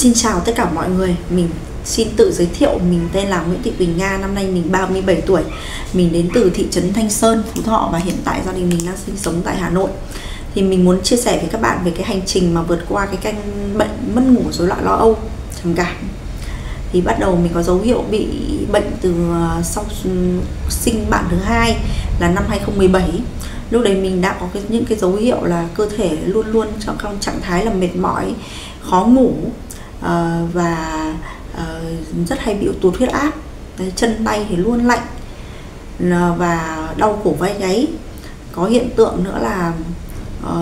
Xin chào tất cả mọi người, mình xin tự giới thiệu, mình tên là Nguyễn Thị Quỳnh Nga, năm nay mình 37 tuổi. Mình đến từ thị trấn Thanh Sơn, Phú Thọ và hiện tại gia đình mình đang sinh sống tại Hà Nội. Thì mình muốn chia sẻ với các bạn về cái hành trình mà vượt qua cái căn bệnh mất ngủ, rối loạn lo âu, trầm cảm. Thì bắt đầu mình có dấu hiệu bị bệnh từ sau sinh bạn thứ hai là năm 2017. Lúc đấy mình đã có những cái dấu hiệu là cơ thể luôn luôn trong trạng thái là mệt mỏi, khó ngủ và rất hay bị tụt huyết áp. Chân tay thì luôn lạnh và đau cổ vai gáy. Có hiện tượng nữa là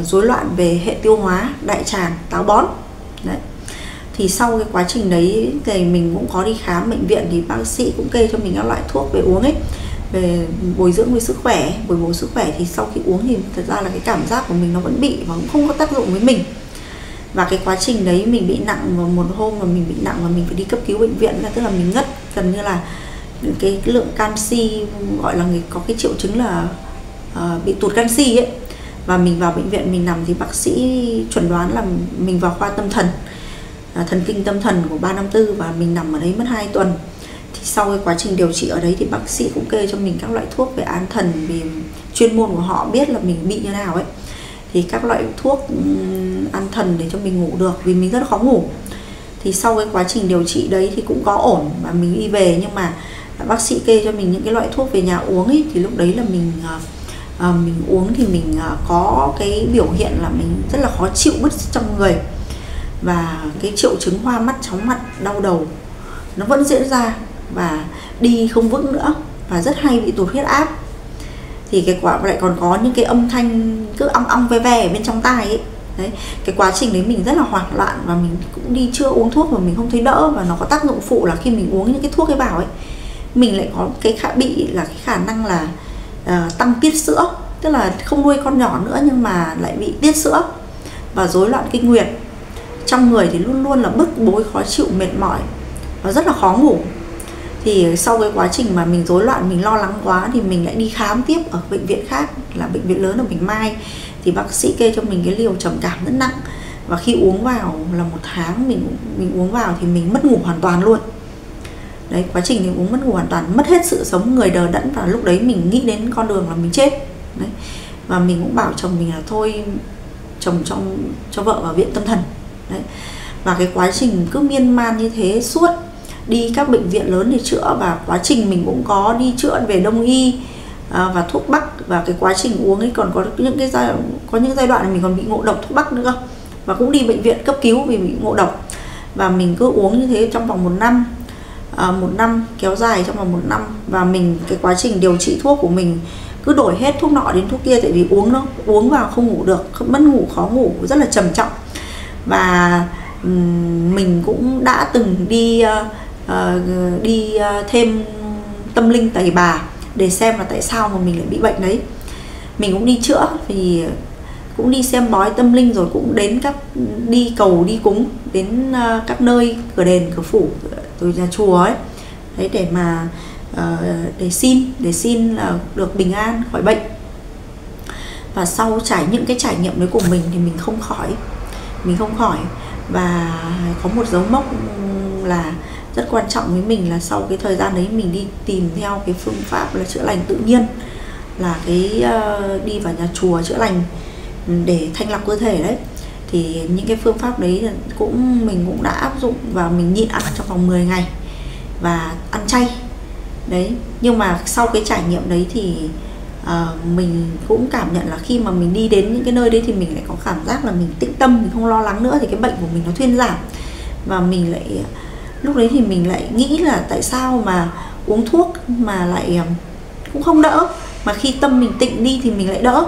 rối loạn về hệ tiêu hóa, đại tràng, táo bón. Đấy. Thì sau cái quá trình đấy thì mình cũng có đi khám bệnh viện, thì bác sĩ cũng kê cho mình các loại thuốc về uống ấy, về bồi dưỡng về sức khỏe, bồi bổ sức khỏe. Thì sau khi uống thì thật ra là cái cảm giác của mình nó vẫn bị và cũng không có tác dụng với mình. Và cái quá trình đấy mình bị nặng, vào một hôm mà mình bị nặng và mình phải đi cấp cứu bệnh viện, là tức là mình ngất, gần như là cái lượng canxi, gọi là có cái triệu chứng là bị tụt canxi ấy. Và mình vào bệnh viện mình nằm thì bác sĩ chuẩn đoán là mình vào khoa tâm thần, thần kinh tâm thần của 354, và mình nằm ở đấy mất 2 tuần. Thì sau cái quá trình điều trị ở đấy thì bác sĩ cũng kê cho mình các loại thuốc về an thần, vì chuyên môn của họ biết là mình bị như nào ấy. Thì các loại thuốc an thần để cho mình ngủ được, vì mình rất là khó ngủ. Thì sau cái quá trình điều trị đấy thì cũng có ổn và mình đi về, nhưng mà bác sĩ kê cho mình những cái loại thuốc về nhà uống ấy. Thì lúc đấy là mình uống thì mình có cái biểu hiện là mình rất là khó chịu, bứt trong người, và cái triệu chứng hoa mắt, chóng mặt, đau đầu nó vẫn diễn ra, và đi không vững nữa, và rất hay bị tụt huyết áp. Thì cái quả lại còn có những cái âm thanh cứ ong ong ve ve ở bên trong tai ấy. Đấy, cái quá trình đấy mình rất là hoảng loạn, và mình cũng đi chưa uống thuốc mà mình không thấy đỡ. Và nó có tác dụng phụ là khi mình uống những cái thuốc ấy vào ấy, mình lại có cái khả năng là tăng tiết sữa, tức là không nuôi con nhỏ nữa nhưng mà lại bị tiết sữa, và rối loạn kinh nguyệt. Trong người thì luôn luôn là bức bối, khó chịu, mệt mỏi và rất là khó ngủ. Thì sau cái quá trình mà mình rối loạn, mình lo lắng quá, thì mình lại đi khám tiếp ở bệnh viện khác, là bệnh viện lớn ở Bạch Mai. Thì bác sĩ kê cho mình cái liều trầm cảm rất nặng, và khi uống vào là 1 tháng mình uống vào thì mình mất ngủ hoàn toàn luôn. Đấy, quá trình mình uống mất ngủ hoàn toàn, mất hết sự sống, người đờ đẫn, và lúc đấy mình nghĩ đến con đường là mình chết. Đấy. Và mình cũng bảo chồng mình là thôi, chồng cho vợ vào viện tâm thần. Đấy. Và cái quá trình cứ miên man như thế suốt, đi các bệnh viện lớn để chữa, và quá trình mình cũng có đi chữa về đông y và thuốc bắc. Và cái quá trình uống ấy còn có những giai đoạn mình còn bị ngộ độc thuốc bắc nữa, và cũng đi bệnh viện cấp cứu vì bị ngộ độc. Và mình cứ uống như thế trong vòng 1 năm, 1 năm kéo dài trong vòng 1 năm. Và cái quá trình điều trị thuốc của mình cứ đổi hết thuốc nọ đến thuốc kia, tại vì uống vào không ngủ được, mất ngủ, khó ngủ, rất là trầm trọng. Và mình cũng đã từng đi thêm tâm linh Tày Bà để xem là tại sao mà mình lại bị bệnh đấy. Mình cũng đi chữa, vì cũng đi xem bói tâm linh, rồi cũng đến đi cầu đi cúng đến các nơi, cửa đền cửa phủ, rồi nhà chùa ấy. Đấy, để mà để xin là được bình an khỏi bệnh. Và sau những cái trải nghiệm đấy của mình thì mình không khỏi. Và có một dấu mốc là rất quan trọng với mình, là sau cái thời gian đấy mình đi tìm theo cái phương pháp là chữa lành tự nhiên, là đi vào nhà chùa chữa lành để thanh lọc cơ thể đấy. Thì những cái phương pháp đấy mình cũng đã áp dụng, và mình nhịn ăn trong vòng 10 ngày và ăn chay đấy. Nhưng mà sau cái trải nghiệm đấy thì mình cũng cảm nhận là khi mà mình đi đến những cái nơi đấy thì mình lại có cảm giác là mình tĩnh tâm, mình không lo lắng nữa, thì cái bệnh của mình nó thuyên giảm. Và mình lại lúc đấy thì mình lại nghĩ là tại sao mà uống thuốc mà lại cũng không đỡ, mà khi tâm mình tịnh đi thì mình lại đỡ.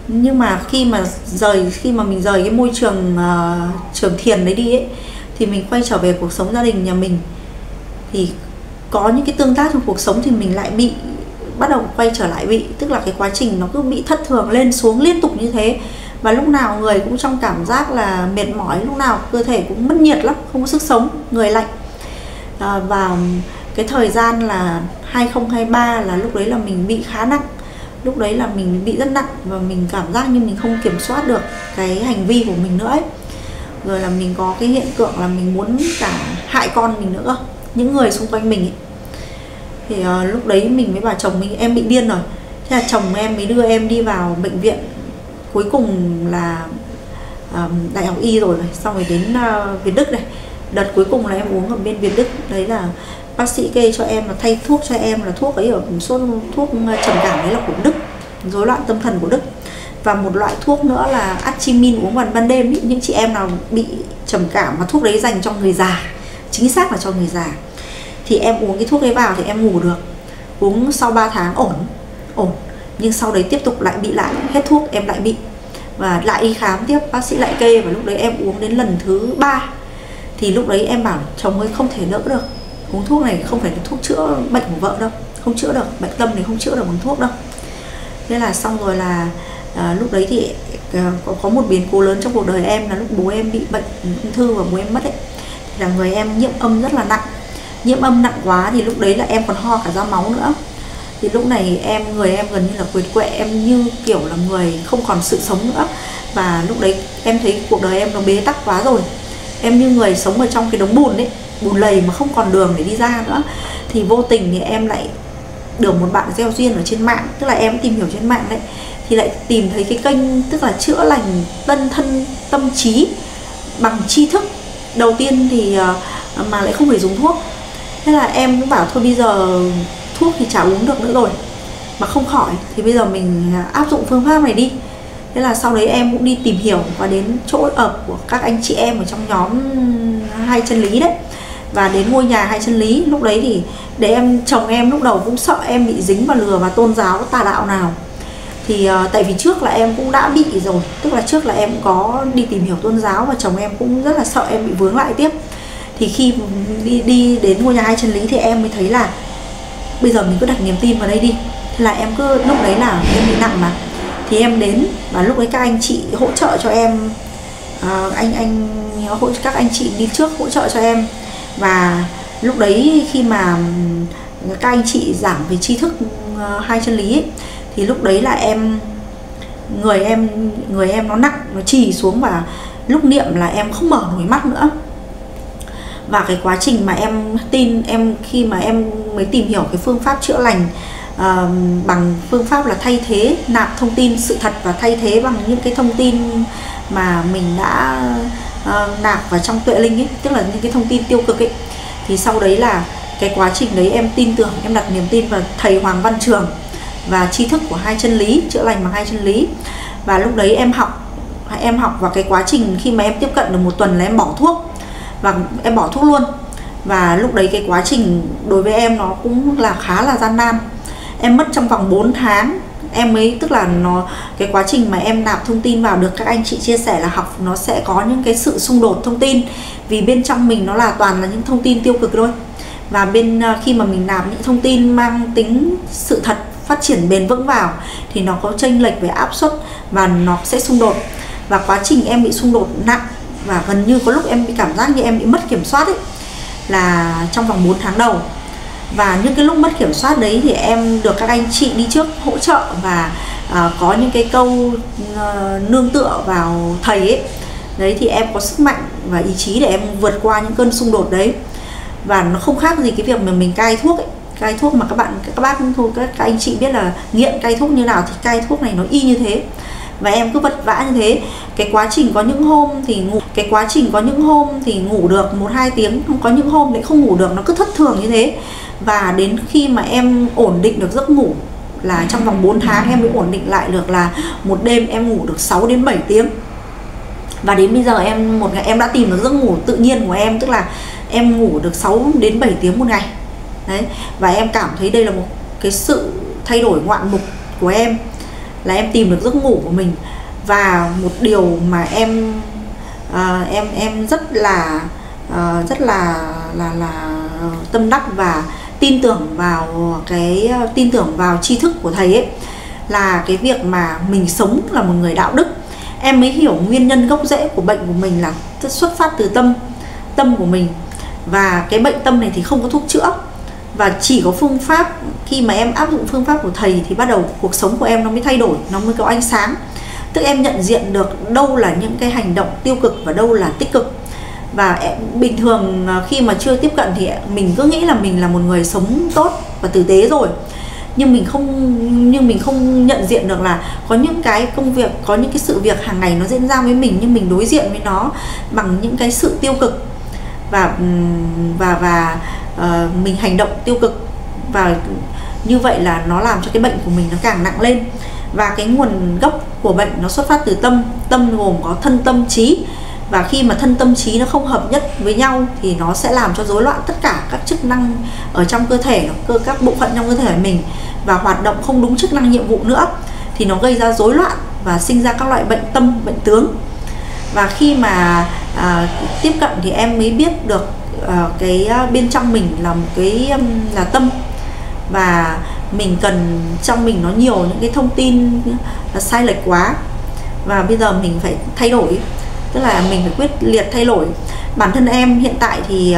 Nhưng mà khi mà mình rời cái môi trường trường thiền đấy đi ấy, thì mình quay trở về cuộc sống gia đình nhà mình, thì có những cái tương tác trong cuộc sống thì mình lại bắt đầu quay trở lại tức là cái quá trình nó cứ bị thất thường lên xuống liên tục như thế. Và lúc nào người cũng trong cảm giác là mệt mỏi, lúc nào cơ thể cũng mất nhiệt lắm, không có sức sống, người lạnh. Và cái thời gian là 2023 là lúc đấy là mình bị khá nặng. Lúc đấy là mình bị rất nặng, và mình cảm giác như mình không kiểm soát được cái hành vi của mình nữa ấy. rồi là mình có cái hiện tượng là mình muốn cả hại con mình nữa cơ, những người xung quanh mình ấy. Thì lúc đấy mình mới bảo chồng mình em bị điên rồi. Thế là chồng em mới đưa em đi vào bệnh viện, cuối cùng là Đại học Y rồi, xong rồi đến Việt Đức này. Đợt cuối cùng là em uống ở bên Việt Đức, đấy là bác sĩ kê cho em là thay thuốc cho em là thuốc ấy, ở thuốc trầm cảm đấy là của Đức, rối loạn tâm thần của Đức. Và một loại thuốc nữa là Archimin uống vào ban đêm ý. Những chị em nào bị trầm cảm, mà thuốc đấy dành cho người già, chính xác là cho người già, thì em uống cái thuốc ấy vào thì em ngủ được. Uống sau 3 tháng ổn. Nhưng sau đấy tiếp tục lại bị lại, hết thuốc em lại bị. Và lại đi khám tiếp, bác sĩ lại kê. Và lúc đấy em uống đến lần thứ 3. Thì lúc đấy em bảo chồng ơi không thể đỡ được. Uống thuốc này không phải là thuốc chữa bệnh của vợ đâu, không chữa được, bệnh tâm này không chữa được bằng thuốc đâu. Thế là xong rồi là lúc đấy thì có một biến cố lớn trong cuộc đời em là lúc bố em bị bệnh ung thư và bố em mất ấy. Thì là người em nhiễm âm rất là nặng. Nhiễm âm nặng quá thì lúc đấy là em còn ho cả ra máu nữa. Thì lúc này người em gần như là quệt quệ, em như kiểu là người không còn sự sống nữa. Và lúc đấy em thấy cuộc đời em nó bế tắc quá rồi. Em như người sống ở trong cái đống bùn ấy, bùn lầy mà không còn đường để đi ra nữa. Thì vô tình thì em lại được một bạn gieo duyên ở trên mạng, tức là em tìm hiểu trên mạng đấy, thì lại tìm thấy cái kênh tức là chữa lành tân thân tâm trí bằng tri thức đầu tiên thì mà lại không phải dùng thuốc. Thế là em cũng bảo thôi bây giờ thuốc thì chả uống được nữa rồi mà không khỏi, thì bây giờ mình áp dụng phương pháp này đi. Thế là sau đấy em cũng đi tìm hiểu và đến chỗ ở của các anh chị em ở trong nhóm Hai Chân Lý đấy, và đến ngôi nhà Hai Chân Lý. Lúc đấy thì chồng em lúc đầu cũng sợ em bị dính vào lừa và tôn giáo tà đạo nào. Thì tại vì trước là em cũng đã bị rồi, tức là trước là em cũng có đi tìm hiểu tôn giáo, và chồng em cũng rất là sợ em bị vướng lại tiếp. Thì khi đi đến ngôi nhà Hai Chân Lý thì em mới thấy là bây giờ mình cứ đặt niềm tin vào đây đi. Thế là em cứ, lúc đấy là em bị nặng mà, thì em đến và lúc đấy các anh chị hỗ trợ cho em, các anh chị đi trước hỗ trợ cho em. Và lúc đấy khi mà các anh chị giảng về tri thức Hai Chân Lý ấy, thì lúc đấy là người em nó nặng, nó trì xuống, và lúc niệm là em không mở nổi mắt nữa. Và cái quá trình mà khi mà em mới tìm hiểu cái phương pháp chữa lành bằng phương pháp là thay thế, nạp thông tin sự thật và thay thế bằng những cái thông tin mà mình đã nạp vào trong tuệ linh ấy, tức là những cái thông tin tiêu cực ấy. Thì sau đấy là cái quá trình đấy em tin tưởng, em đặt niềm tin vào thầy Hoàng Văn Trường và tri thức của Hai Chân Lý, chữa lành bằng Hai Chân Lý. Và lúc đấy em học vào cái quá trình khi mà em tiếp cận được 1 tuần là em bỏ thuốc, và em bỏ thuốc luôn. Và lúc đấy cái quá trình đối với em nó cũng là khá là gian nan. Em mất trong vòng 4 tháng em mới, tức là cái quá trình mà em nạp thông tin vào, được các anh chị chia sẻ là học nó sẽ có những cái sự xung đột thông tin, vì bên trong mình nó là toàn là những thông tin tiêu cực thôi. Và khi mà mình nạp những thông tin mang tính sự thật, phát triển bền vững vào thì nó có chênh lệch về áp suất và nó sẽ xung đột. Và quá trình em bị xung đột nặng, và gần như có lúc em bị cảm giác như em bị mất kiểm soát ấy, là trong vòng 4 tháng đầu. Và những cái lúc mất kiểm soát đấy thì em được các anh chị đi trước hỗ trợ, và có những cái câu nương tựa vào thầy ấy. Đấy thì em có sức mạnh và ý chí để em vượt qua những cơn xung đột đấy. Và nó không khác gì cái việc mà mình cai thuốc ấy. Cai thuốc mà các anh chị biết là nghiện cai thuốc như nào, thì cai thuốc này nó y như thế. Và em cứ vật vã như thế. Cái quá trình có những hôm thì ngủ được 1-2 tiếng, có những hôm lại không ngủ được, nó cứ thất thường như thế. Và đến khi mà em ổn định được giấc ngủ, là trong vòng 4 tháng em mới ổn định lại được là một đêm em ngủ được 6-7 tiếng. Và đến bây giờ một ngày em đã tìm được giấc ngủ tự nhiên của em, tức là em ngủ được 6-7 tiếng một ngày. Đấy, và em cảm thấy đây là một cái sự thay đổi ngoạn mục của em, là em tìm được giấc ngủ của mình. Và một điều mà em rất là tâm đắc và tin tưởng vào tri thức của thầy ấy, là cái việc mà mình sống là một người đạo đức. Em mới hiểu nguyên nhân gốc rễ của bệnh của mình là xuất phát từ tâm của mình. Và cái bệnh tâm này thì không có thuốc chữa, và chỉ có phương pháp. Khi mà em áp dụng phương pháp của thầy thì bắt đầu cuộc sống của em nó mới thay đổi, nó mới có ánh sáng. tức em nhận diện được đâu là những cái hành động tiêu cực và đâu là tích cực. Và em bình thường khi mà chưa tiếp cận thì mình cứ nghĩ là mình là một người sống tốt và tử tế rồi, nhưng mình không nhận diện được là có những cái công việc, có những cái sự việc hàng ngày nó diễn ra với mình, nhưng mình đối diện với nó bằng những cái sự tiêu cực và mình hành động tiêu cực, và như vậy là nó làm cho cái bệnh của mình nó càng nặng lên. Và cái nguồn gốc của bệnh nó xuất phát từ tâm gồm có thân tâm trí, và khi mà thân tâm trí nó không hợp nhất với nhau thì nó sẽ làm cho rối loạn tất cả các chức năng ở trong cơ thể, các bộ phận trong cơ thể mình, và hoạt động không đúng chức năng nhiệm vụ nữa, thì nó gây ra rối loạn và sinh ra các loại bệnh tâm, bệnh tướng. Và khi mà tiếp cận thì em mới biết được cái bên trong mình là một cái là tâm, và mình cần trong mình nó nhiều những cái thông tin sai lệch quá, và bây giờ mình phải thay đổi, tức là mình phải quyết liệt thay đổi. Bản thân em hiện tại thì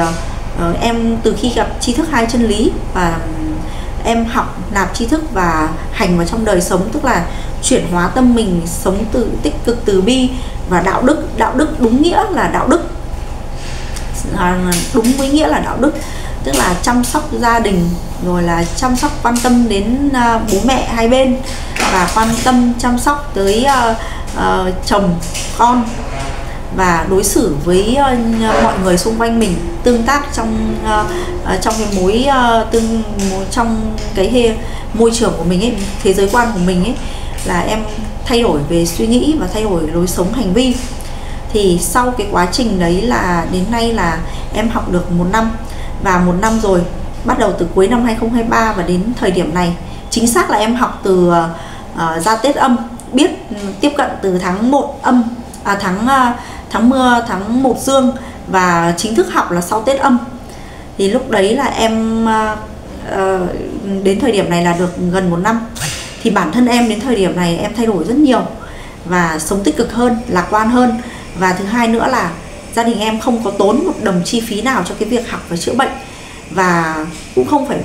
em từ khi gặp tri thức hai chân lý và em học nạp tri thức và hành vào trong đời sống, tức là chuyển hóa tâm mình sống từ tích cực, từ bi và đạo đức đúng nghĩa là đạo đức, đúng với nghĩa là đạo đức, tức là chăm sóc gia đình, rồi là chăm sóc quan tâm đến bố mẹ hai bên, và quan tâm chăm sóc tới chồng con, và đối xử với mọi người xung quanh mình, tương tác trong cái trong cái môi trường của mình ấy, thế giới quan của mình ấy, là em thay đổi về suy nghĩ và thay đổi lối sống hành vi. Thì sau cái quá trình đấy là đến nay là em học được 1 năm, và 1 năm rồi, bắt đầu từ cuối năm 2023 và đến thời điểm này, chính xác là em học từ ra Tết Âm, biết tiếp cận từ tháng 1 Âm, tháng 1 Dương, và chính thức học là sau Tết Âm. Thì lúc đấy là em đến thời điểm này là được gần 1 năm. Thì bản thân em đến thời điểm này em thay đổi rất nhiều và sống tích cực hơn, lạc quan hơn. Và thứ hai nữa là gia đình em không có tốn một đồng chi phí nào cho cái việc học và chữa bệnh, và cũng không phải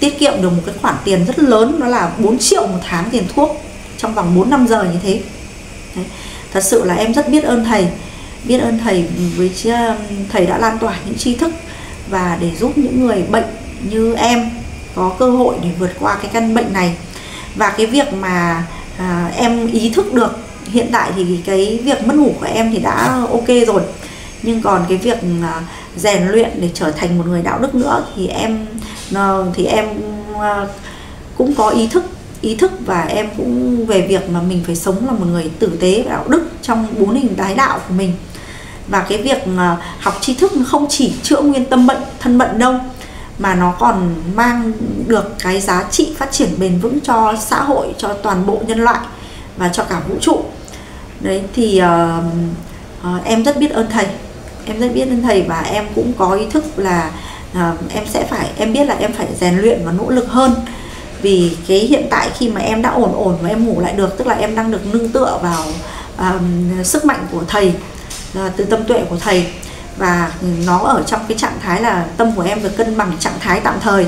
tiết kiệm được một cái khoản tiền rất lớn, đó là 4 triệu một tháng tiền thuốc trong vòng 4-5 giờ như thế. Đấy. Thật sự là em rất biết ơn thầy, với thầy đã lan tỏa những tri thức và để giúp những người bệnh như em có cơ hội để vượt qua cái căn bệnh này. Và cái việc mà em ý thức được hiện tại thì cái việc mất ngủ của em thì đã ok rồi, nhưng còn cái việc rèn luyện để trở thành một người đạo đức nữa thì em cũng có ý thức, và em cũng về việc mà mình phải sống là một người tử tế và đạo đức trong 4 hình tái đạo của mình. Và cái việc học tri thức không chỉ chữa nguyên tâm bệnh, thân bệnh đâu, mà nó còn mang được cái giá trị phát triển bền vững cho xã hội, cho toàn bộ nhân loại và cho cả vũ trụ. Đấy thì em rất biết ơn thầy, và em cũng có ý thức là em biết là em phải rèn luyện và nỗ lực hơn. Vì cái hiện tại khi mà em đã ổn và em ngủ lại được, tức là em đang được nương tựa vào sức mạnh của thầy, từ tâm tuệ của thầy, và nó ở trong cái trạng thái là tâm của em được cân bằng trạng thái tạm thời.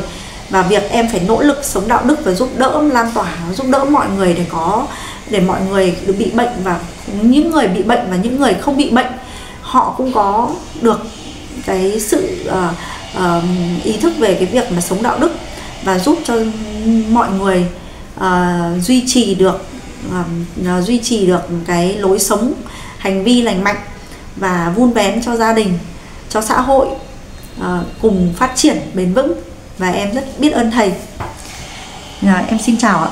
Và việc em phải nỗ lực sống đạo đức và giúp đỡ lan tỏa, giúp đỡ mọi người để mọi người được bị bệnh, và những người bị bệnh và những người không bị bệnh họ cũng có được cái sự ý thức về cái việc mà sống đạo đức, và giúp cho mọi người duy trì được cái lối sống hành vi lành mạnh và vun vén cho gia đình, cho xã hội cùng phát triển bền vững. Và em rất biết ơn thầy. Em xin chào ạ.